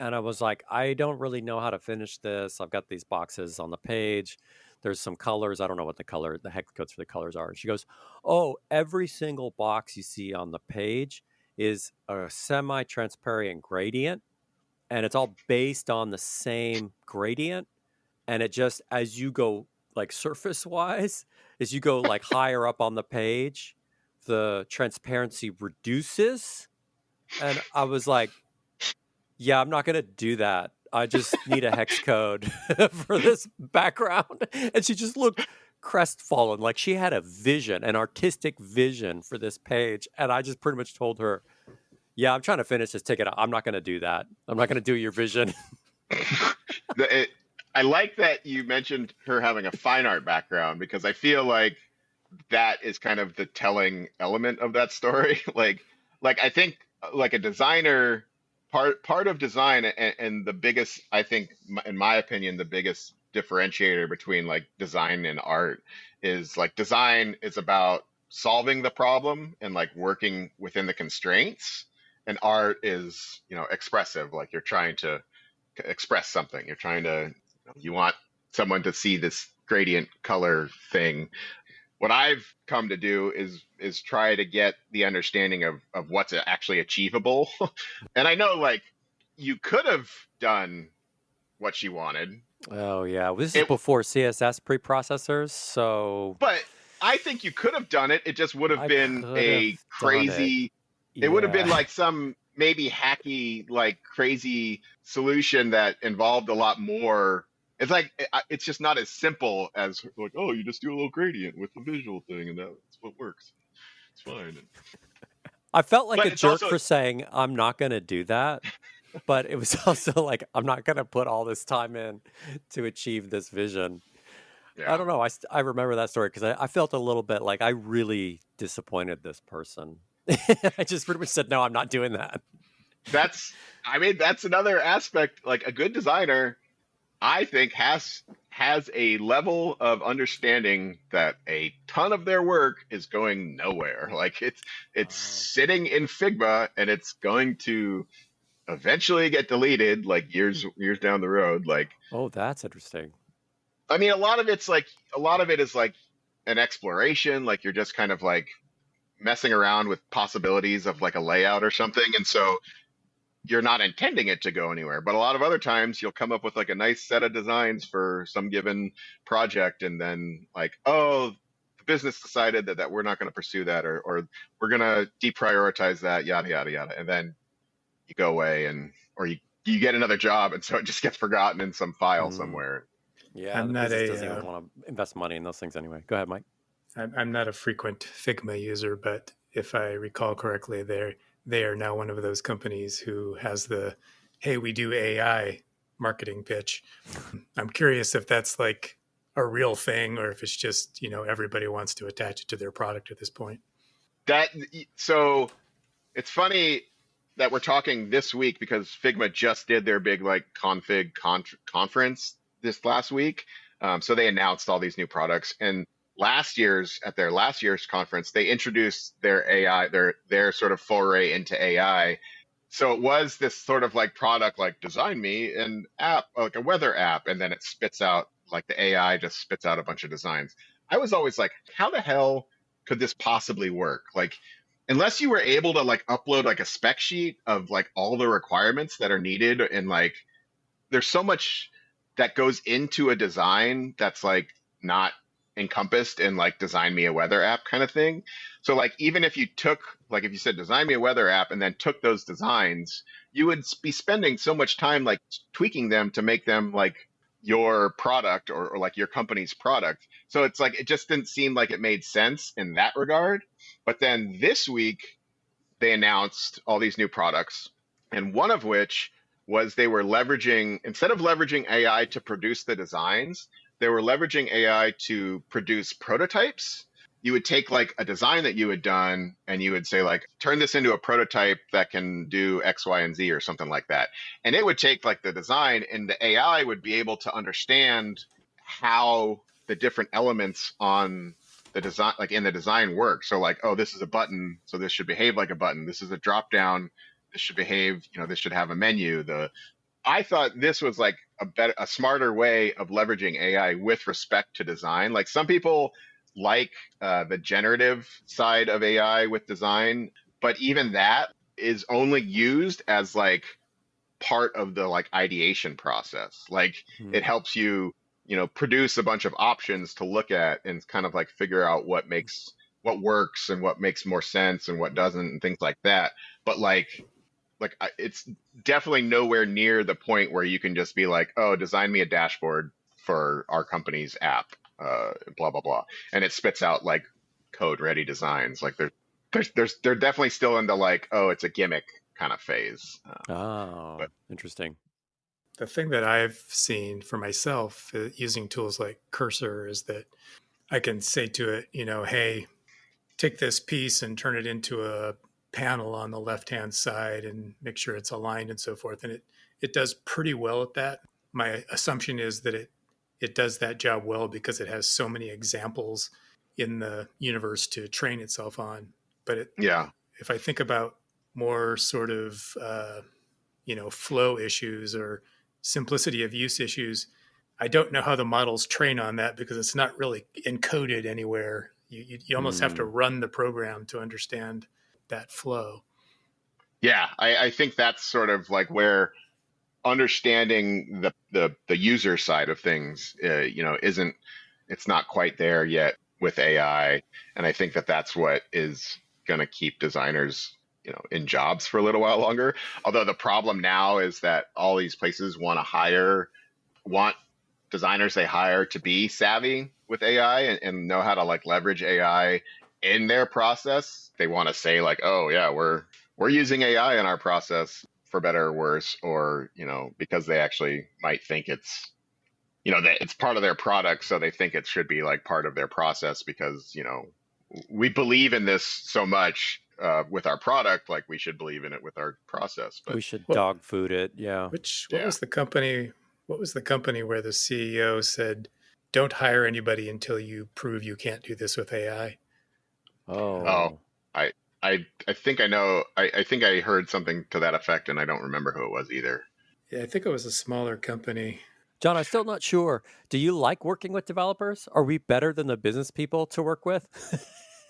and I was like, I don't really know how to finish this. I've got these boxes on the page. There's some colors. I don't know what the hex codes for the colors are. And she goes, oh, every single box you see on the page is a semi-transparent gradient, and it's all based on the same gradient. And it just, as you go like surface wise, as you go like higher up on the page, the transparency reduces. And I was like, yeah, I'm not going to do that. I just need a hex code for this background. And she just looked crestfallen, like she had a vision, an artistic vision for this page. And I just pretty much told her, yeah, I'm trying to finish this ticket. I'm not going to do that. I'm not going to do your vision. I like that you mentioned her having a fine art background, because I feel like that is kind of the telling element of that story. like I think like a designer, part of design, and the biggest, I think, in my opinion, the biggest differentiator between like design and art is like design is about solving the problem and like working within the constraints, and art is, expressive. Like you're trying to express something. You're trying to, you want someone to see this gradient color thing. What I've come to do is try to get the understanding of what's actually achievable. And I know like you could have done what she wanted. Oh, yeah. This is It before CSS preprocessors. So But I think you could have done it. It just would have I been could have a done it. crazy, it would have been Yeah. like some maybe hacky, like crazy solution that involved a lot more. It's like, it's just not as simple as like, oh, you just do a little gradient with the visual thing and that's what works. It's fine. I felt like But a it's jerk also, for saying, I'm not going to do that. But it was also like, I'm not going to put all this time in to achieve this vision. I yeah, don't know. I remember that story because I felt a little bit like I really disappointed this person. I just pretty much said, no, I'm not doing that. I mean, that's another aspect. Like a good designer, I think has a level of understanding that a ton of their work is going nowhere. Like it's Oh, sitting in Figma and it's going to eventually get deleted like years down the road. Like oh, that's interesting. I mean, a lot of it is like an exploration. Like you're just kind of like messing around with possibilities of like a layout or something, and so you're not intending it to go anywhere. But a lot of other times you'll come up with like a nice set of designs for some given project, and then like, oh, the business decided that we're not going to pursue that, or we're going to deprioritize that, yada yada yada, and then you go away, and or you get another job, and so it just gets forgotten in some file Mm, somewhere. yeah, I'm the not business doesn't even a want to invest money in those things anyway. Go ahead, Mike. I'm not a frequent Figma user, but if I recall correctly, they are now one of those companies who has the "Hey, we do AI" marketing pitch. I'm curious if that's like a real thing or if it's just, everybody wants to attach it to their product at this point. That so it's funny that we're talking this week because Figma just did their big like conference this last week. So they announced all these new products, and at their last year's conference, they introduced their AI, their sort of foray into AI. So it was this sort of like product, like design me an app, like a weather app, and then it spits out like the AI just spits out a bunch of designs. I was always like, how the hell could this possibly work? Like, unless you were able to like upload like a spec sheet of like all the requirements that are needed, and like there's so much that goes into a design that's like not encompassed in like design me a weather app kind of thing. So like even if you took like if you said design me a weather app and then took those designs, you would be spending so much time like tweaking them to make them like your product, or like your company's product. So it's like it just didn't seem like it made sense in that regard. But then this week they announced all these new products, and one of which was they were leveraging, instead of leveraging AI to produce the designs, they were leveraging AI to produce prototypes. You would take like a design that you had done and you would say like, turn this into a prototype that can do X, Y, and Z or something like that. And it would take like the design, and the AI would be able to understand how the different elements on the design, like in the design work. So like, oh, this is a button, so this should behave like a button. This is a drop down, this should behave, this should have a menu. I thought this was like a smarter way of leveraging AI with respect to design. Like some people like the generative side of AI with design, but even that is only used as like part of the like ideation process. Like it helps you, produce a bunch of options to look at and kind of like figure out what works and what makes more sense and what doesn't and things like that. But it's definitely nowhere near the point where you can just be like, oh, design me a dashboard for our company's app, blah blah blah, and it spits out like code ready designs. Like they're definitely still in the like, oh, it's a gimmick kind of phase. But interesting. The thing that I've seen for myself using tools like Cursor is that I can say to it, hey, take this piece and turn it into a panel on the left-hand side and make sure it's aligned and so forth. And it does pretty well at that. My assumption is that it does that job well because it has so many examples in the universe to train itself on. But if I think about more sort of, flow issues or simplicity of use issues, I don't know how the models train on that because it's not really encoded anywhere. You almost have to run the program to understand that flow. Yeah, I think that's sort of like where understanding the user side of things, it's not quite there yet with AI, and I think that's what is going to keep designers, in jobs for a little while longer. Although the problem now is that all these places want designers they hire to be savvy with AI and know how to like leverage AI in their process. They want to say like, oh yeah, we're using AI in our process for better or worse, or, because they actually might think it's, that it's part of their product. So they think it should be like part of their process because, we believe in this so much with our product, like we should believe in it with our process. But we should dog food it. Yeah. What was the company? What was the company where the CEO said, "Don't hire anybody until you prove you can't do this with AI"? I think I know. I think I heard something to that effect, and I don't remember who it was either. Yeah, I think it was a smaller company. John, I'm still not sure. Do you like working with developers? Are we better than the business people to work with?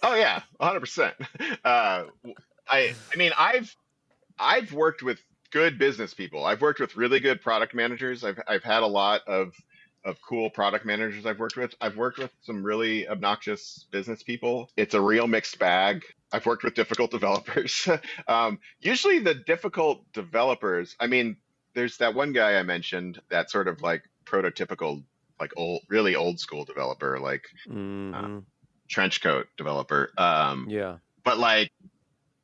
Oh yeah, 100%. I mean, I've worked with good business people. I've worked with really good product managers. I've had a lot of cool product managers I've worked with. I've worked with some really obnoxious business people. It's a real mixed bag. I've worked with difficult developers. Usually the difficult developers, I mean, there's that one guy I mentioned, that sort of like prototypical, like really old school developer, like trench coat developer. But like,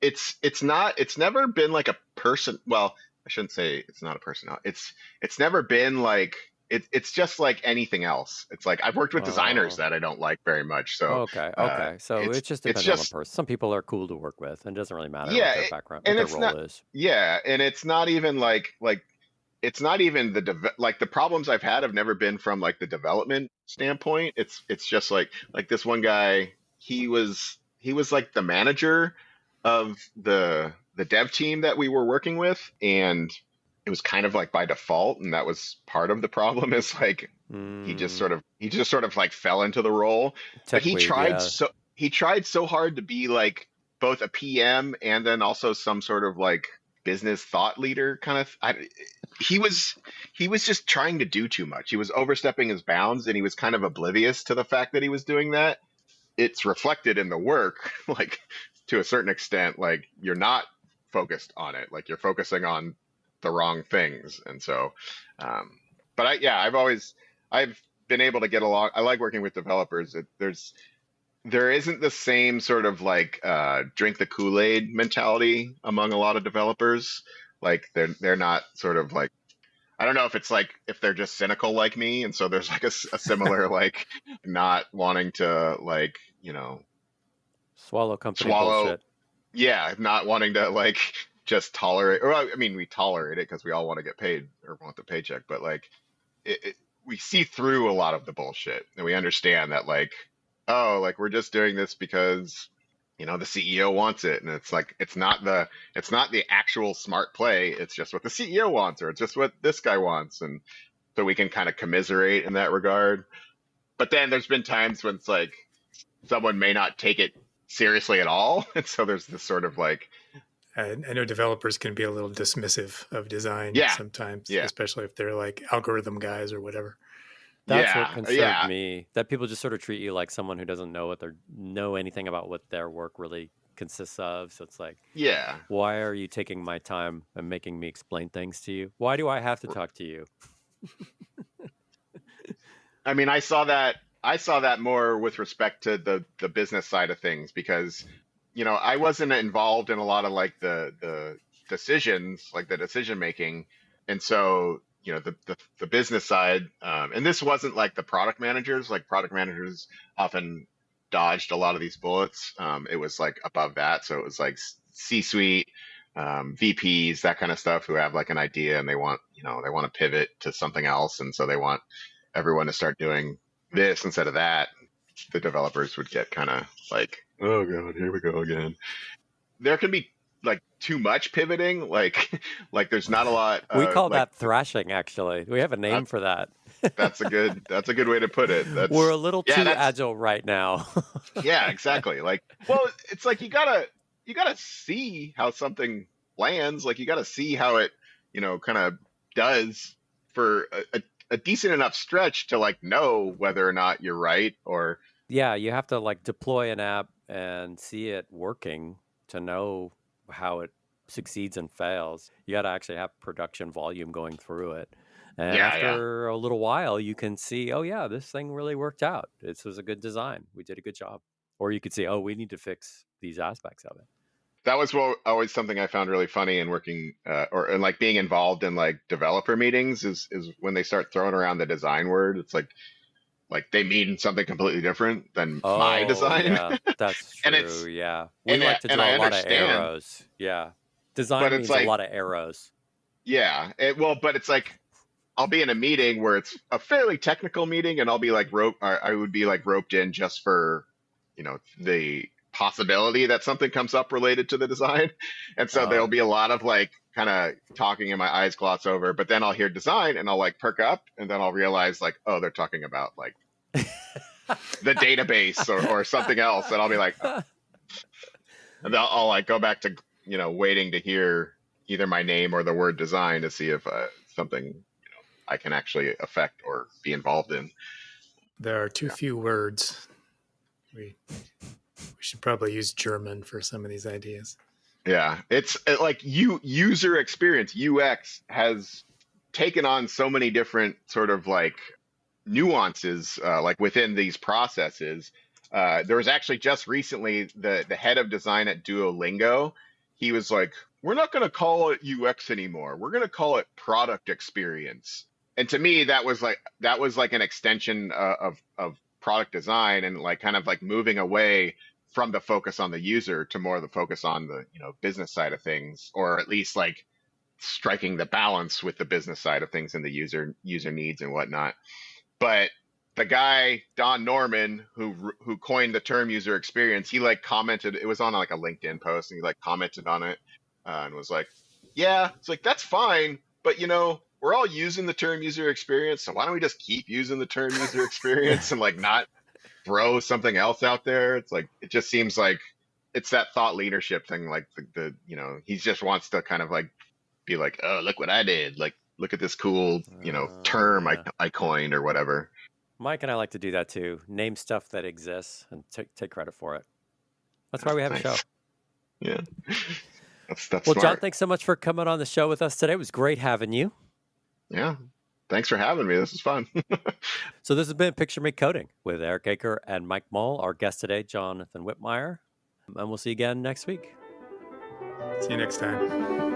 it's never been like a person. Well, I shouldn't say it's not a person. It's never been like it's just like anything else. It's like I've worked with designers Oh, that I don't like very much. So okay, okay. So it just it's depends on the just person. Some people are cool to work with, and it doesn't really matter what yeah, their background, what and their it's role not is. yeah, and it's not even like it's not even like the problems I've had have never been from like the development standpoint. It's just like this one guy, he was like the manager of the dev team that we were working with, and it was kind of like by default, and that was part of the problem is like Mm, he just sort of like fell into the role, but tech lead, yeah. he tried so hard to be like both a PM and then also some sort of like business thought leader kind of he was he was just trying to do too much. He was overstepping his bounds and he was kind of oblivious to the fact that he was doing that. It's reflected in the work like to a certain extent, like you're not focused on it, like you're focusing on the wrong things. And so um but I've been able to get along. I like working with developers. There isn't the same sort of like drink the Kool-Aid mentality among a lot of developers. Like they're not sort of like, I don't know if it's like if they're just cynical like me, and so there's like a similar like not wanting to like Swallow company swallow, bullshit. yeah, not wanting to like just tolerate. Or I mean, we tolerate it because we all want to get paid or want the paycheck, but like we see through a lot of the bullshit and we understand that like, oh, like we're just doing this because the CEO wants it, and it's like it's not the actual smart play. It's just what the CEO wants, or it's just what this guy wants, and so we can kind of commiserate in that regard. But then there's been times when it's like someone may not take it seriously at all, and so there's this sort of like, I know developers can be a little dismissive of design yeah, sometimes, yeah, especially if they're like algorithm guys or whatever. That's what yeah, concerned yeah, me. That people just sort of treat you like someone who doesn't know anything about what their work really consists of. So it's like, yeah. why are you taking my time and making me explain things to you? Why do I have to talk to you? I mean, I saw that more with respect to the business side of things because, I wasn't involved in a lot of like the decisions, like the decision making, and so the business side, and this wasn't like the product managers. Like product managers often dodged a lot of these bullets. It was like above that, so it was like C-suite. VPs, that kind of stuff, who have like an idea and they want to pivot to something else, and so they want everyone to start doing this instead of that. The developers would get kind of like, oh god, here we go again. There can be like too much pivoting, like like there's not a lot We call like that thrashing, actually. We have a name that, for that. that's a good way to put it. We're That's a little yeah, too that's agile right now. yeah, exactly. Like, well, it's like you gotta see how something lands. Like you gotta see how it, kind of does for a decent enough stretch to like know whether or not you're right or Yeah, you have to like deploy an app and see it working to know how it succeeds and fails. You got to actually have production volume going through it. And yeah, yeah. after a little while, you can see, oh, yeah, this thing really worked out. This was a good design. We did a good job. Or you could say, oh, we need to fix these aspects of it. That was always something I found really funny in working and like being involved in like developer meetings is when they start throwing around the design word. It's like they mean something completely different than my Oh, design. yeah, that's and true. it's Yeah. We and like to and I draw a lot of understand, arrows. Yeah. but Design it's means a like lot of arrows. yeah, but it's like I'll be in a meeting where it's a fairly technical meeting, and I'll be like I would be like roped in just for the possibility that something comes up related to the design, and so there'll Oh, be a lot of like kind of talking and my eyes gloss over, but then I'll hear design and I'll like perk up, and then I'll realize like, oh, they're talking about like the database or something else, and I'll be like, oh. And I'll like go back to waiting to hear either my name or the word design to see if something I can actually affect or be involved in. There are too Yeah. few words. We should probably use German for some of these ideas. Yeah, it's like user experience UX has taken on so many different sort of like nuances like within these processes. There was actually just recently the head of design at Duolingo. He was like, "We're not going to call it UX anymore. We're going to call it product experience." and to me that was like an extension of product design, and like kind of like moving away from the focus on the user to more of the focus on the, business side of things, or at least like striking the balance with the business side of things and the user needs and whatnot. But the guy Don Norman, who coined the term user experience, he like commented. It was on like a LinkedIn post, and he like commented on it, and was like, "Yeah, it's like that's fine, but we're all using the term user experience, so why don't we just keep using the term user experience and like not throw something else out there?" It's like it just seems like it's that thought leadership thing. Like he just wants to kind of like be like, "Oh, look what I did! Like, look at this cool term Yeah. I coined or whatever." Mike and I like to do that too. Name stuff that exists and take credit for it. That's why we have a show. Nice. Yeah. That's Well, smart. John, thanks so much for coming on the show with us today. It was great having you. Yeah. Thanks for having me. This was fun. So this has been Picture Me Coding with Eric Aker and Mike Mull. Our guest today, Jonathan Whitmire. And we'll see you again next week. See you next time.